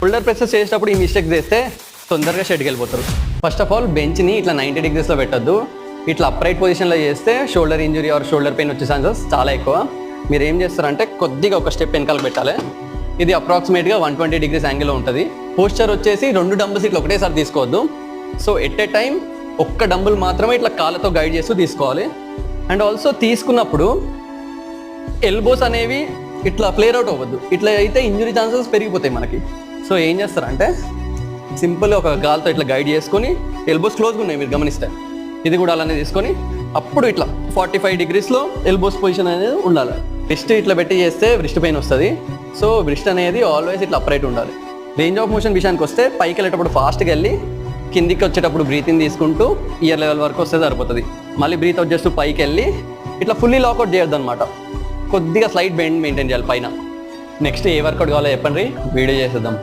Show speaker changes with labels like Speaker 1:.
Speaker 1: Shoulder presses చేసేటప్పుడు ఈ mistakes చేస్తే తొందరగా షెడ్కి వెళ్ళిపోతారు. ఫస్ట్ ఆఫ్ ఆల్ బెంచ్ని ఇట్లా 90 degreesలో పెట్టద్దు. ఇట్లా అప్రైట్ పొజిషన్లో చేస్తే shoulder injury are shoulder pain వచ్చే ఛాన్సెస్ చాలా ఎక్కువ. మీరు ఏం చేస్తారంటే కొద్దిగా ఒక స్టెప్ వెనకాల పెట్టాలి. ఇది అప్రాక్సిమేట్గా 120 degrees యాంగిల్లో ఉంటుంది. పోస్చర్ వచ్చేసి 2 డంబుల్స్ ఇట్లా ఒకటేసారి తీసుకోవద్దు. సో ఎట్ ఏ టైం ఒక్క డంబుల్ మాత్రమే ఇట్లా కాళ్ళతో గైడ్ చేస్తూ తీసుకోవాలి. అండ్ ఆల్సో తీసుకున్నప్పుడు ఎల్బోస్ అనేవి ఇట్లా ఫ్లేర్ అవుట్ అవ్వద్దు. ఇట్లా అయితే ఇంజరీ ఛాన్సెస్ పెరిగిపోతాయి మనకి. సో ఏం చేస్తారంటే సింపుల్గా ఒక గాల్తో ఇట్లా గైడ్ చేసుకొని, ఎల్బోస్ క్లోజ్గా ఉన్నాయి మీరు గమనిస్తే, ఇది కూడా అలానే తీసుకొని అప్పుడు ఇట్లా 45 degreesలో ఎల్బోస్ పొజిషన్ అనేది ఉండాలి. రిస్ట్ ఇట్లా పెట్టి చేస్తే రిస్ట్ పెయిన్ వస్తుంది. సో రిస్ట్ అనేది ఆల్వేస్ ఇట్లా అప్రైట్ ఉండాలి. రేంజ్ ఆఫ్ మోషన్ విషయానికి వస్తే పైకి వెళ్ళేటప్పుడు ఫాస్ట్గా వెళ్ళి కిందికి వచ్చేటప్పుడు బ్రీతింగ్ తీసుకుంటూ ఇయర్ లెవెల్ వరకు వస్తే సరిపోతుంది. మళ్ళీ బ్రీత్ అవుట్ చేస్తూ పైకి వెళ్ళి ఇట్లా ఫుల్లీ లాకౌట్ చేయొద్దు అనమాట. కొద్దిగా స్లైట్ బెండ్ మెయింటైన్ చేయాలి పైన. నెక్స్ట్ ఏ వర్కౌట్ కావాలో చెప్పండి, వీడియో చేసేద్దాం.